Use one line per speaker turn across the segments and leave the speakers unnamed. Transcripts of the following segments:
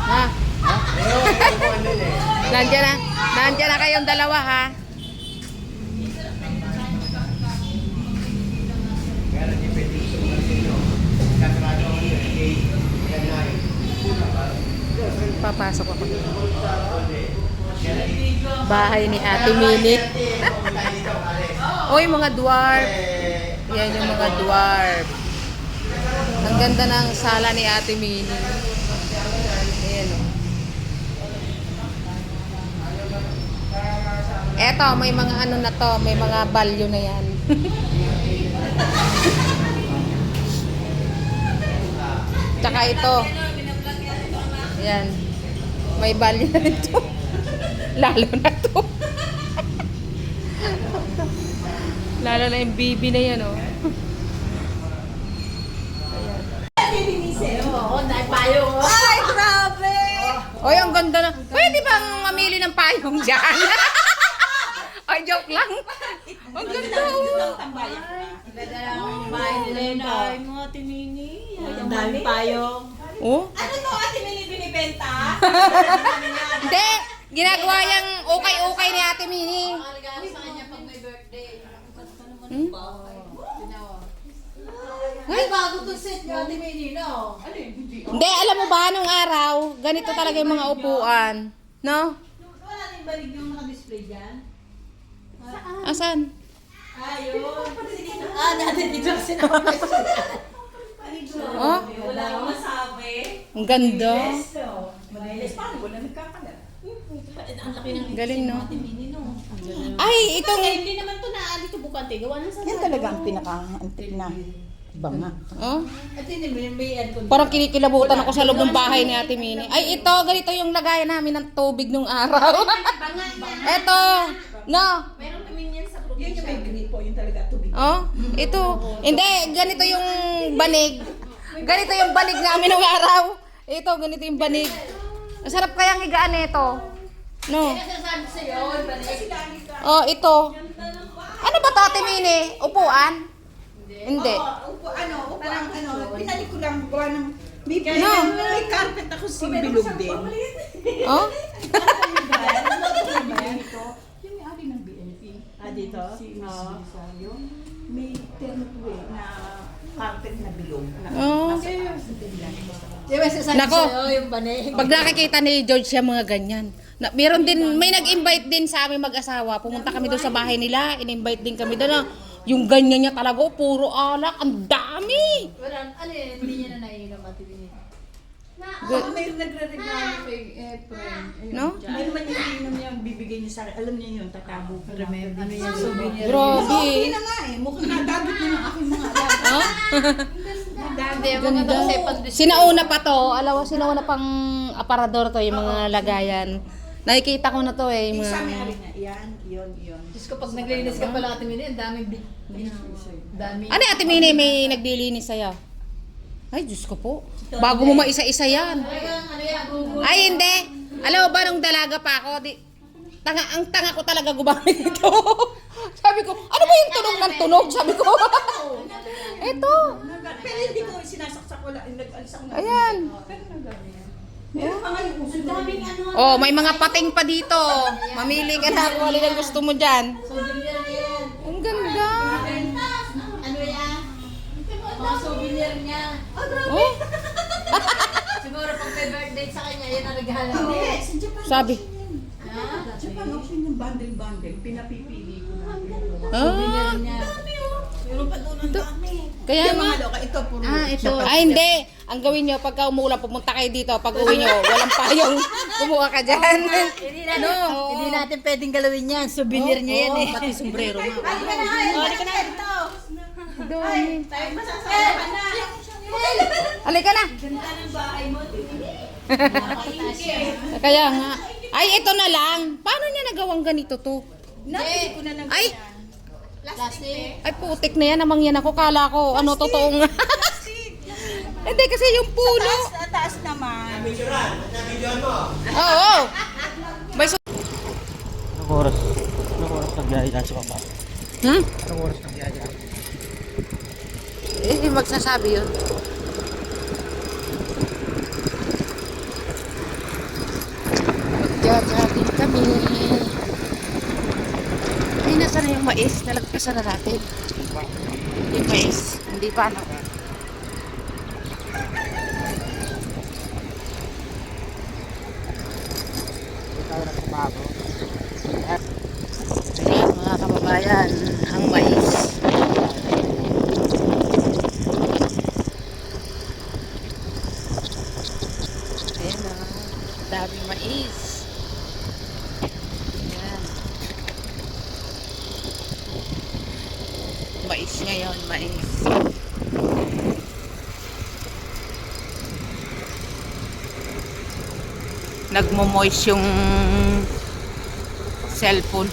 Ha? Nandiyan na kayong dalawa, ha? Papasok ako. Bahay ni Ate Mini. Oy, mga dwarf. Yan yung mga dwarf. Ang ganda ng sala ni Ate Mini. Ayan o. Eto, may mga ano na to. May mga balyo na yan. Tsaka ito. Ayan. May balyo na ito. Lalo na to. Lalo na yung baby na yan, oh.
Ay, grabe!
Oy, ang ganda na. Pwede bang mamili ng payong dyan? Ay, joke lang. Ang ganda, oh.
Ang dami payong.
Oh?
Ano to, Ate Mini binibenta?
Hindi. Ginagawa yung okay-okay ni Ate Mini. Hmm?
Ay, bago to set ni Ate Mini, no?
Hindi, alam mo ba, nung araw, ganito talaga yung mga upuan. No?
Wala nang balig yung naka-display dyan?
Asan?
Ayun. Natin dito kasi naman.
Oh?
Wala akong masabi.
Ang ganda.
Malinis. Paano wala nagkakalat? Ang laki ng
Galing, no?
Ate Mini, no?
Ay, itong...
Hindi naman to na dito bukante. Gawa ng sasama.
Yan talaga ang pinaka-antik na banga.
Oh?
Ate Mini, may aircon.
Parang kinikilabutan ako sa loob ng bahay ni Ate Mini. Ay, ito, ganito yung lagayan namin ng tubig nung araw. Eto, no?
Meron kami yan sa probinsya.
Yan yung may gripo, yung talaga tubig.
Oh, ito. Hindi, ganito yung banig. Ganito yung banig namin nung araw. Ito, ganito yung banig. Ang sarap kayang higaan nito. No?
Sasabi sa'yo, balik.
Oh, ito. Ano ba to, Ate Mini? Upuan? Hindi.
Parang pinali ko lang gawa ng may,
No.
may carpet ako bilog din.
Oh?
Yung may ari ng BNP.
Dito?
Si Miss Lisa, yung may termite na carpet na bilog.
Oh.
Di ba sasabi
Nako.
sa'yo yung banig?
Pag nakikita ni George siya mga ganyan. Meron din, may nag-invite din sa aming mag-asawa. Pumunta kami doon sa bahay nila. In-invite din kami doon. Yung ganyan niya talaga, puro alak. Ang dami!
Wala, hindi niya na naiinom Ate Mini.
May nagre-regalo kay Efren.
No?
May naman yung ininom niya bibigay niya sa akin. Alam niya yun, tatabo ko.
Ano yung souvenir?
Grabe.
Okay na nga eh. Mukhang nadabot niya ng aking mga alaga.
Oh?
Hindi, maganda kasi pandis.
Sinauna pa to. Alam mo, sinauna pang aparador to, yung mga lagayan. Nakikita ko na to eh. Yung
Yung sa
mga...
may ari na, yan, yun.
Diyos ko, pag naglilinis ka pala Ate Mini, ang daming dami.
Ano Ate Mini, may naglilinis sa'yo? Ay, Diyos ko po. Bago mo maisa-isa yan.
Talagang ano yan, Google.
Ay, hindi. Alam mo ba, nung dalaga pa ako, ang tanga ko talaga gumamit ito. Sabi ko, ano ba yung tunog ng tunog? Sabi ko, eto.
Pero hindi ko sinasaksak wala. Nag-alis ako.
Ayan.
Pero nagaling. Meron pa nga yung uso na rin.
Oh, may mga pating pa dito. Mamili ka na kung alin ang gusto mo dyan.
Souvenir yan.
Ang ganda.
Ano yan? Mga souvenir niya.
Oh,
Siguro pag may birthday sa kanya, yan ang regalo.
Hindi, sa Japan.
sabi.
Ha?
Japan auction yung bundle-bundle. Pinapipili ko na.
Ah,
Niya.
Meron pa doon ang dami.
kaya
Yung
nga.
mga loka, ito puro.
ito.
Ay, hindi. Ang gawin nyo, pagka umulan, pumunta kayo dito. Pag uwi nyo, walang payong. Kumuha ka dyan.
Hindi natin pwedeng galawin yan. Souvenir niya yan eh.
Pati sombrero.
Halika na, halika na.
Dami.
Tayo masasama na.
Halika na.
Ganda ng bahay mo, Timini.
Kaya nga. Ay, ito na lang. Paano niya nagawang ganito to?
Napili ko na ng
Ay,
Plastic.
ay putik na yan. Namang yan ako. Kala ko, ano, totoo nga. Hindi, kasi yung puno.
taas naman.
Oo. May
Anong oras? Anong oras nagbiyahe dahil sa baba?
Hmm?
Anong oras na biyaya?
Eh, magsasabi yun. Magja-jogging kami. Ay, nasa na yung mais? Nalagpasan na natin. Yung mais. Hindi pa, ano?
Hindi tayo nagpabago.
Ayan, mga kababayan, ang mais. Ayan na, daming mais. Ayan. Mais ngayon, mais. Nagmo-moist yung cellphone.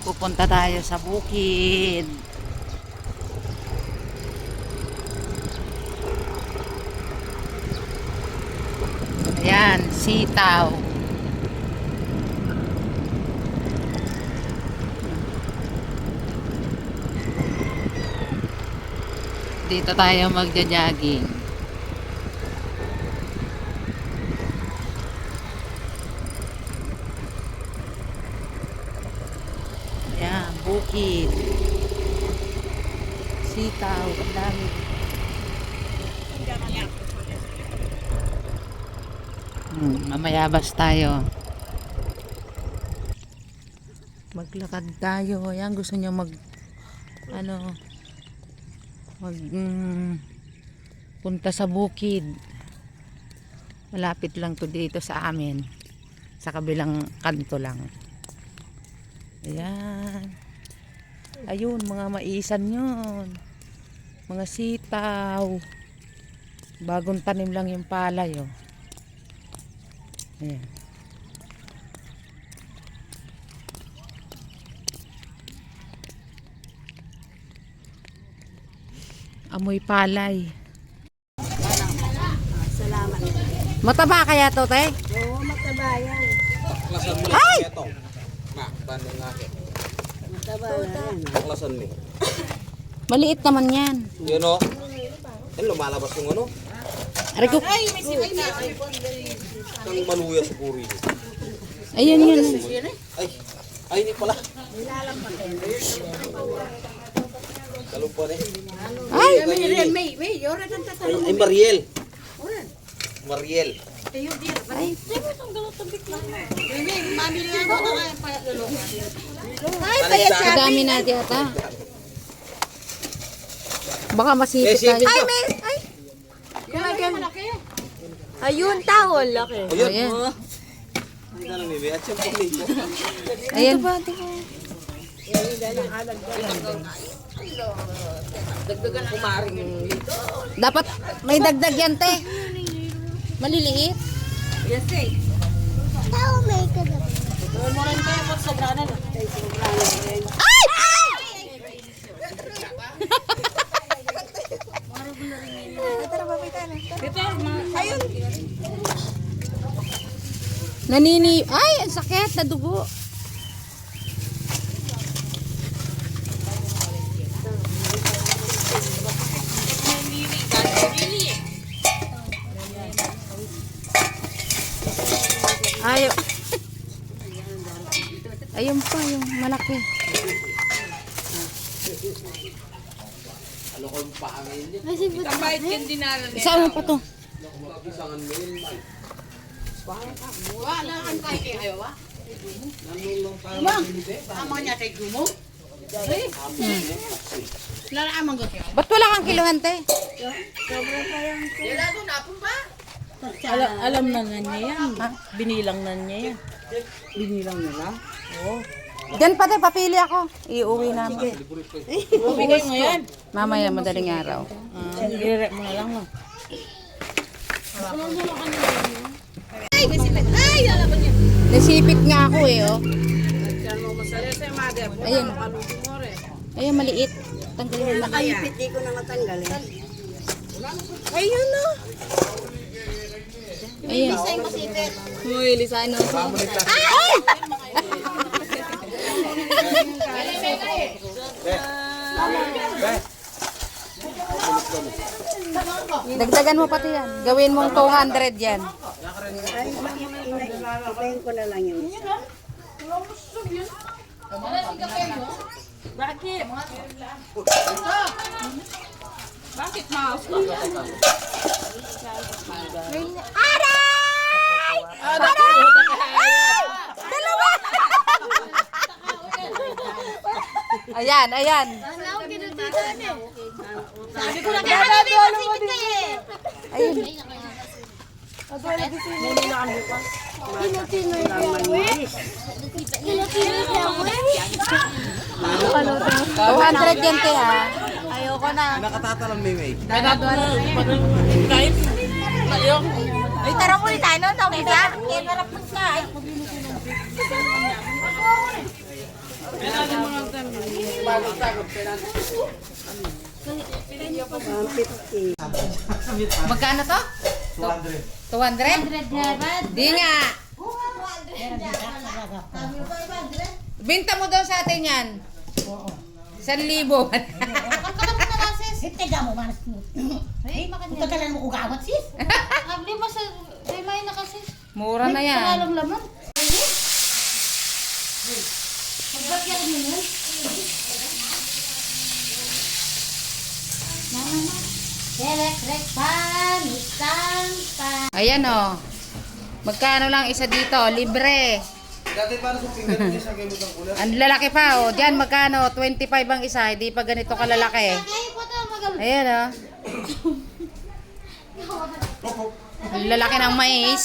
Pupunta tayo sa bukid. Ayan, sitaw. Dito tayo magja-jogging. Ayan, bukid. Sitaw, ang dami. Mamayabas tayo. Maglakad tayo. Ayan, gusto nyo punta sa bukid. Malapit lang to dito sa amin. Sa kabilang kanto lang. Ayan. Ayun, mga maisan yun. Mga sitaw. Bagong tanim lang yung palay, oh. Ayan. Amoy palay.
Salamat.
Mataba kaya to, te?
Oo, mataba yan.
Baklasan mo
Ay!
lang ito. Na, tanong nga ito.
Mataba yan.
Baklasan mo.
Maliit naman yan.
Yun o. Yan, lumalabas yung ano.
Aray ko.
Ang maluya sa puri.
Ayun yun.
Ay, ay, hindi pala. Kalumpa na eh.
Ay!
May, yora ng
Ay, ay, Mariel. Mariel.
Ang dami natin ata. Baka masipit
Sipit
tayo.
to.
Ayun, tawol. Laki.
Ayun.
Ayan.
Hindi ka namimiyat siya pang lito.
Ayan.
Dagdagan kumaring dito.
Dapat may dagdag yan, te. Maliliit.
Yes, eh.
Tao may ka na.
Doon mo rin kayo mo sobranan.
Ayun.
Nanini. Ay, ang sakit. Nadugo. Ayaw. Ayun pa, yung malaki.
Ano ko yung pangin niya?
Ang bait yung dinala niya.
Saan mo pa to?
Isangan mo yun.
Wala kang kay kay ayaw, ah.
Nanulong pa.
Ama niya kay Gumo. Lara amang ko kaya.
Ba't wala kang kiluhan, te?
Wala doon apong ba?
Alam na niya yan. Binilang na niya yan. Binilang na lang? Oo.
Diyan pa, te. Papili ako. Iuwi namin.
Bigay mo yan.
Mamaya, madaling araw.
Sige, mo na lang.
Nasipit nga ako eh, oh. Ayun. Ayun, maliit. Tanggalin mo na.
Nakayipit, di ko na matanggal eh. Ayun na.
Ayan.
Uy, Lisa, ano?
Dagdagan mo pati yan. Gawin mong 200 yan.
Ipayin ko na lang yun.
Bakit? Bakit mouse?
Ayan, ayan.
Sabi ko na kaya kami masipit kayo eh.
Ayun.
Ano
200 yan, te, ha?
Ayoko na.
Nakatatalang may may.
Kahit tayo.
Ay, tara mo tayo, no? Tawag ka? Kaya narap mo ka.
Magkano to? 200. 200? Di nga. Binta mo daw sa atin yan. 1,000.
Tega mo, manas mo. Ay, magkagalan mo ugawat sis. Abli mo sa may na kasi.
Mura na yan.
Pangalong laman. Pagbat yan mo. Mama. Electric pan, istampa.
Ayan, oh. Magkano lang isa dito? Libre.
Dati para sa finger niya sa gamit ng kulay.
Ang lalaki pa, oh. Diyan, magkano? 25 ang isa. Hindi pa ganito kalalaki.
Ay, puto magal.
Ayan, oh. Ang lalaki ng mais.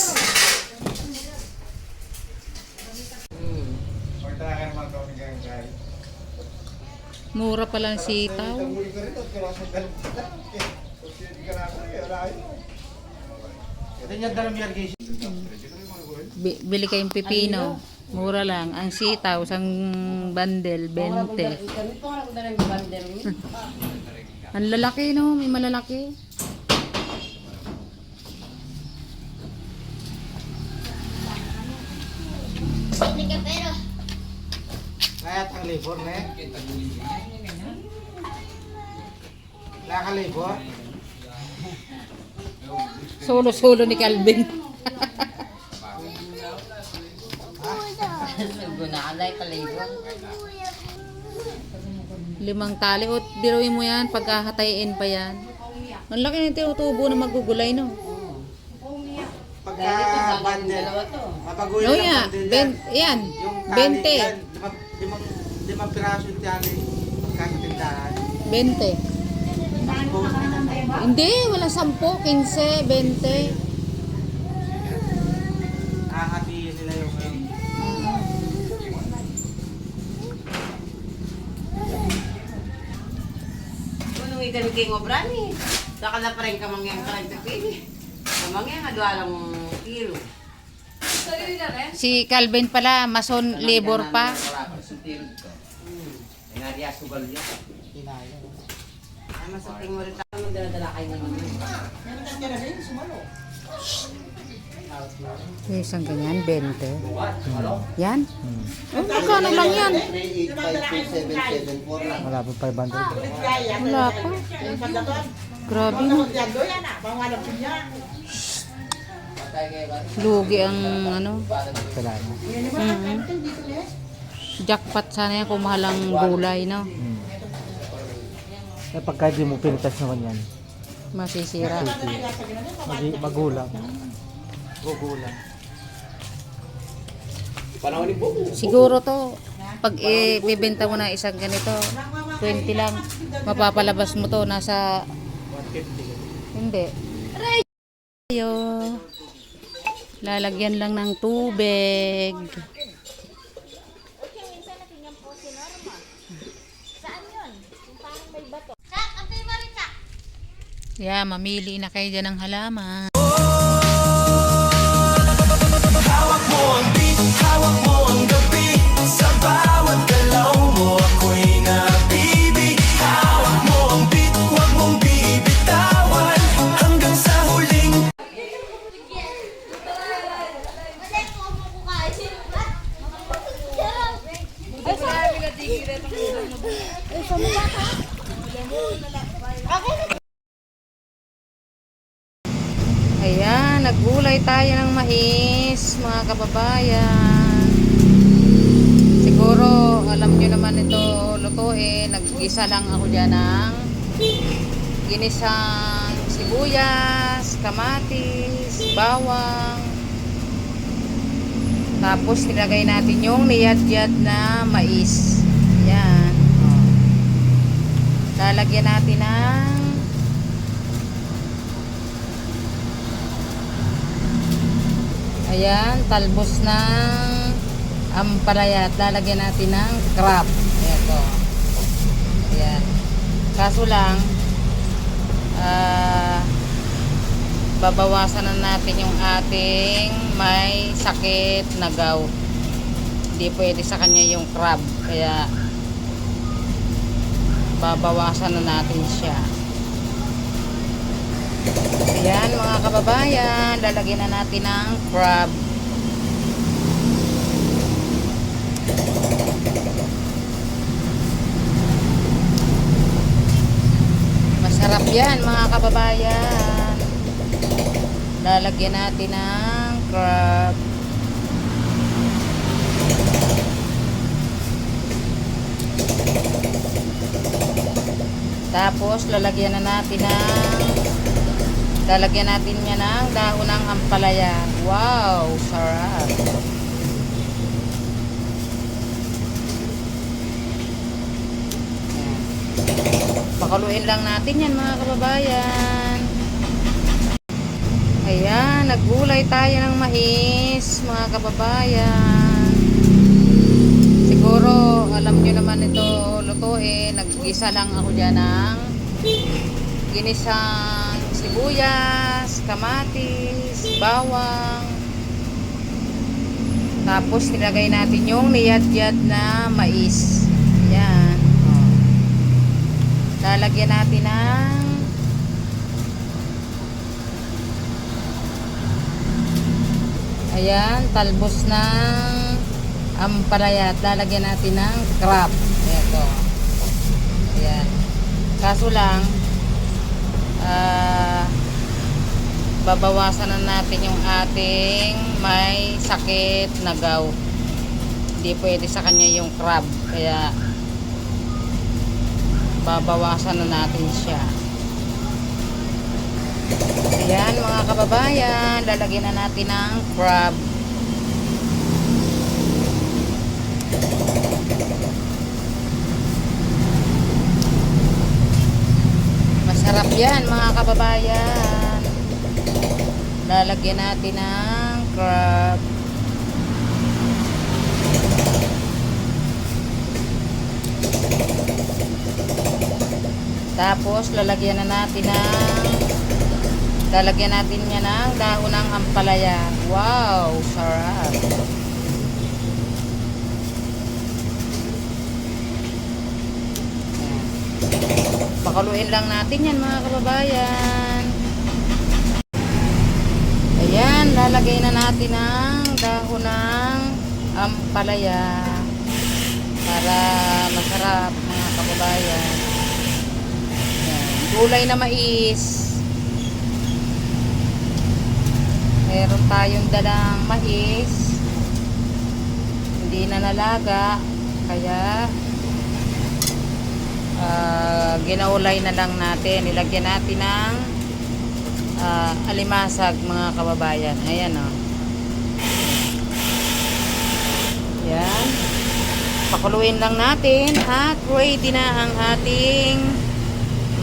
Mura pa lang sitaw.
Ito niya dalam irrigation.
Bili kayong pipino. Mura lang. Ang sitaw, isang bundle, 20. Ang lalaki, no? May malalaki.
Pero
Kaya ang labor na eh. Wala ka labor?
Solo-solo ni Calvin. Limang tali. O, dirawin mo yan. Pagkahatayin pa yan. Ang laki ng tinutubo na magugulay, no?
Pagka bundle. Mapaguhin
No,
ng
ya.
bundle yan.
Yan.
Yung tali
20.
yan, limang piraso yung tali. Pagka sa tindahan.
20. Hindi, wala 10, 15, 20.
Hahatiin nila yung
Anong ikan king obran eh. Saka na pa rin kamangyang karang pipili. Kamangyang adwalang kilo.
Si Calvin pala, mason labor pa.
Ay, masating mo rin tayo magdala-dala kayo naman.
Isang ganyan, 20. Yan? Oh, magkano lang yan?
3852774
Wala pa 500.
Wala pa. Grabe no. Lugi ang ano.
Kailangan.
Jackpot sana yan kung mahal ang gulay, no?
Eh, pagka di mo pinitas naman yan,
Masisira.
magulang. Gugulang.
Panahon ni Bobo.
Siguro to, pag ibibenta mo na isang ganito, 20 lang. Mapapalabas mo to, nasa...
150.
Hindi. Ayo. Lalagyan lang ng tubig. Yeah, mamili na kayo dyan ng halaman. Ayan, naggulay tayo ng mais, mga kababayan. Siguro, alam nyo naman ito lutuin. Naggisa lang ako dyan ng ginisang sibuyas, kamatis, bawang. Tapos, nilagay natin yung niyad-yad na mais. Ayan. O. Lalagyan natin ng ayan, talbos ng ampalaya at lalagyan natin ng crab. Ito. Ayan. Kaso lang, babawasan na natin yung ating may sakit na gout. Hindi pwede sa kanya yung crab. Kaya, babawasan na natin siya. Ayan mga kababayan, lalagyan na natin ng crab. Masarap yan mga kababayan. Lalagyan natin ng crab. Tapos lalagyan natin niya ng dahon ng ampalaya. Wow, sarap. Ayan. Pakaluin lang natin yan mga kababayan. Ayan, naggulay tayo ng mais, mga kababayan. Siguro, alam nyo naman ito lutuin. Naggisa lang ako dyan ng ginisang sibuyas, kamatis, bawang. Tapos, nilagay natin yung niyad-yad na mais. Ayan. O. Lalagyan natin ng ayan, talbos ng ampalaya at lalagyan natin ng crab. Ito. Ayan. Kaso lang, babawasan na natin yung ating may sakit na gout. Hindi pwede sa kanya yung crab. Kaya, babawasan na natin siya. Ayan mga kababayan, lalagyan na natin ng crab. Masarap yan mga kababayan. Lalagyan natin ng crab. Tapos lalagyan natin niya ng dahon ng ampalaya. Wow, sarap. Ayan. Pakaluin lang natin yan mga kababayan. Ayan, lalagay na natin ang dahon ng ampalaya para masarap mga kababayan. Ayan. Gulay na mais. Meron tayong dalang mais. Hindi na nalaga. Kaya ginaulay na lang natin. Ilagyan natin ng alimasag mga kababayan. Ayan o. Ayan. Pakuluin lang natin at ready na ang ating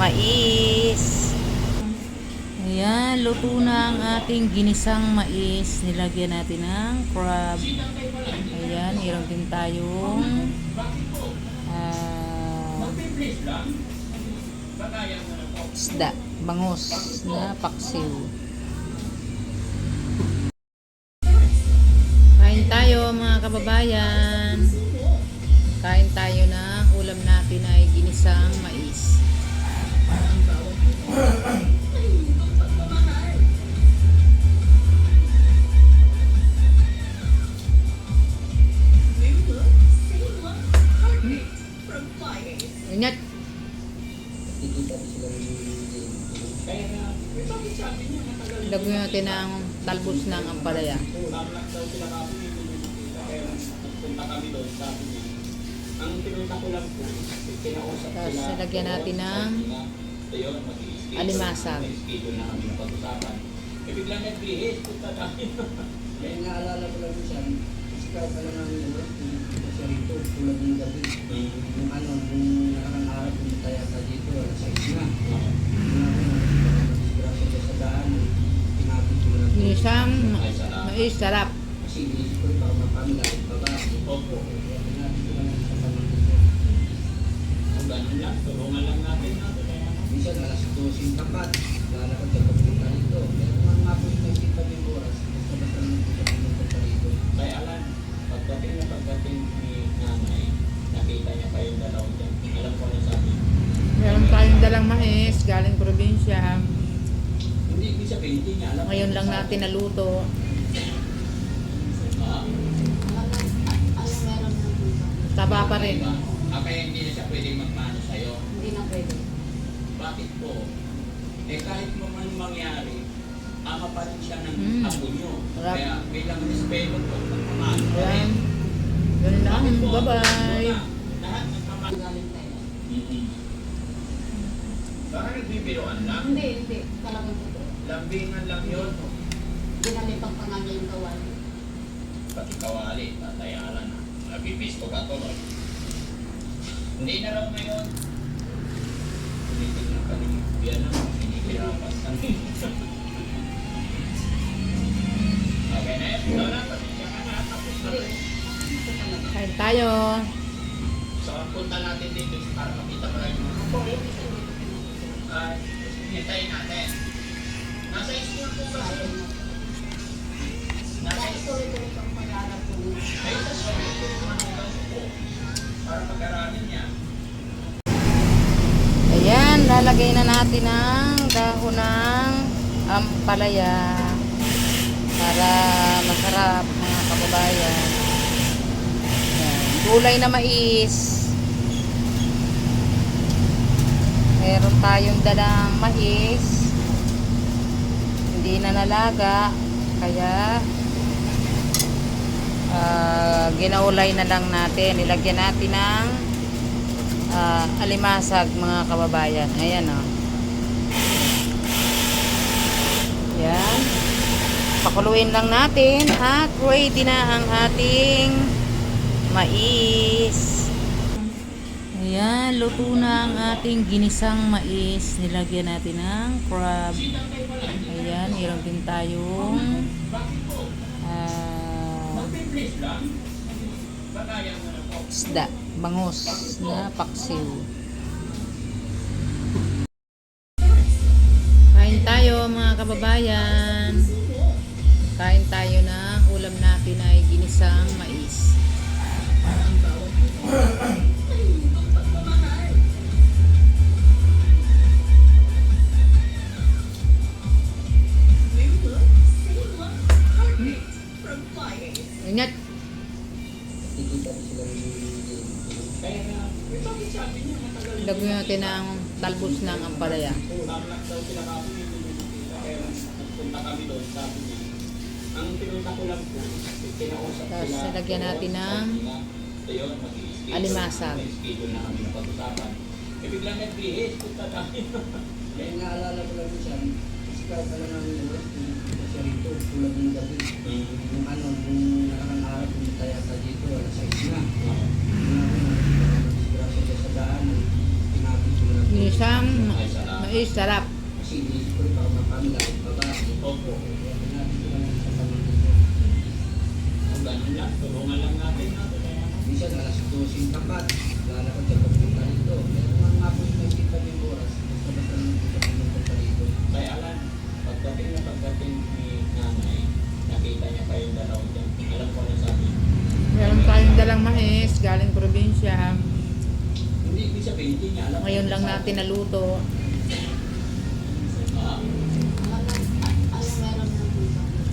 mais. Ayan, luto na ang ating ginisang mais. Nilagyan natin ng crab. Ayan, meron din tayong isda, bangus na paksiw. Kain tayo mga kababayan. Kain tayo na ulam natin ay ginisang mais. Lagyan natin ng talbos ng ampalaya. Tapos lagyan natin ng alimasag.
Kaya naalala ko lang minsan, kasi kaya pala namin naman, kasi rito, tulad ng gabi, yung ano, nung nakakang araw, pumunta yata dito, alas 6 na. Disgrasya sa daan, pinapit ko lang.
Ginisang mais, sarap.
Kasi inisip ko rin para mapamilalit pa ba? Opo. Kaya pinapit ko lang sa pamangkin ko. Kung ganun lang, tulungan lang natin. Minsan, alas 12 yung tapat, lalakad sa pagpunta rito. Pero mga mapos na isip pa yung oras, basta-basta naman po sa pumunta rito.
Kaya alam, pagdating ni nanay, nakita niya pa yung dalaw dyan. Alam ko na sabi.
Meron tayong dalang mais, galing probinsya.
Hindi, ibig sabihin, hindi niya alam.
Ngayon lang natin naluto.
Ano meron na
Taba pa rin.
Kaya hindi na siya pwedeng magmano sa'yo.
Hindi na pwede.
Bakit po? Eh kahit mo man mangyari, ama pa rin siya ng apo niyo.
Sarap.
Kaya bilang respeto po, magmamano pa
Yan.
rin.
Ganun lang.
Bakit po?
Bye-bye.
Lahat nagmamano.
Galing tayo.
Baka nagbibiroan lang.
Hindi. Talagang totoo.
Lambingan lang yun.
Ginalitang pa nga niya yung kawan.
Pati kawali, tatayalan na. Nabibisto ka to, Lord. Hindi na raw ngayon. Tinitignan ka ni Bian na hinihirapan ka. Okay na yun. Lola, pasensya ka na. Tapos na rin.
Kain tayo.
So, punta natin dito para makita mo rin. Ay, hintayin natin. Nasa school po ba? Nasa school.
Tuloy-tuloy kang pag-aaral po niya.
Ay, sa school po po. Para mag-aralin niya.
Ayan, lalagay na natin ang dahon ng ampalaya para masarap mga kababayan. Ayan, gulay na mais. Meron tayong dalang mais. Hindi na nalaga. Kaya ginaulay na lang natin. Nilagyan natin ng alimasag mga kababayan. Ayan o. Yan. Pakuluin lang natin at ready na ang ating mais. Ayan, luto na ang ating ginisang mais. Nilagyan natin ng crab. Ayan, meron din tayong isda, bangus na paksiw. Kain tayo mga kababayan. Kain tayo ng ulam natin ay ginisang mais. Ingat.
Nakikita ko sila
Lagyan natin ng talbos ng ampalaya.
Tamlak daw sila kasi kaya punta kami doon, sabi niya. Ang pinunta ko lang po, kinausap
Tapos
sila.
lagyan natin ng
Ayun, mag-i-schedule.
alimasag.
Mag-i-schedule na kami na pag-usapan. Eh biglang nagbihis, punta tayo.
Kaya naalala ko lang minsan, kasi kaya pala namin naman, kasi rito, tulad ng gabi, yung ano, nung nakakang araw, pumunta yata dito, alas 6 na. Disgrasya sa daan, pinapit ko lang.
Ginisang mais, sarap.
Kasi inisip ko rin para mapamilalit pa ba?
Opo.
Kaya pinapit ko lang sa pamangkin ko.
Kung ganun lang, tulungan lang natin.
Minsan, alas 12 yung tapat, lalakad sa pagpunta rito. Pero mga mapos na isip pa yung oras, basta-basta naman po sa pumunta rito.
Kaya alam, pagdating ni nanay, nakita niya pa yung dalaw dyan. Alam ko na sabi.
Meron tayong dalang mais, galing probinsya.
Hindi, ibig sabihin, hindi niya alam.
Ngayon lang natin naluto.
Ano meron na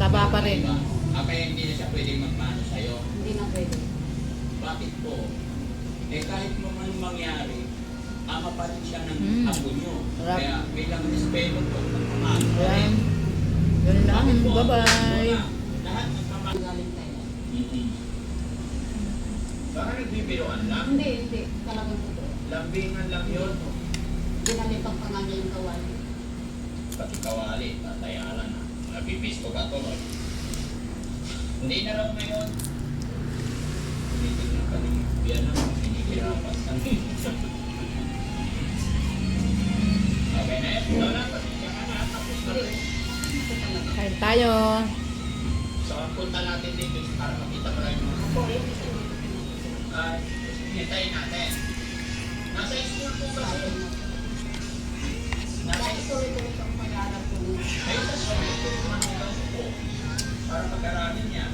Taba pa rin.
Kaya hindi na siya pwedeng magmano sa'yo.
Hindi na pwede.
Bakit po? Eh kahit mo man mangyari, ama pa rin siya ng
Mm.
apo niyo.
Sarap.
Kaya bilang respeto po, magmamano pa
Ayan.
rin.
Yun lang. Bye-bye.
Lahat ng pamagaling tayo. Baka nagbibiroan lang.
Hindi. Talagang totoo.
Lambingan lang yun.
Ginalitang pa nga niya yung gawain.
Pati kawali, tatayalan na. Nabibisto ka to, no? Hindi na raw ngayon. Tinitignan ka ng biyan na pinipirapas ka. Okay na yun. Ito na, pasensya ka na. Tapos na rin.
Kain tayo.
So, ang punta natin dito is para makita mo lang yung mga po. Ay, hintayin natin. Nasa school po ba? Nasa school.
Tuloy-tuloy ang pag-aaral ko.
Ay, sa school po yung mga po. Para pag-aralin niya.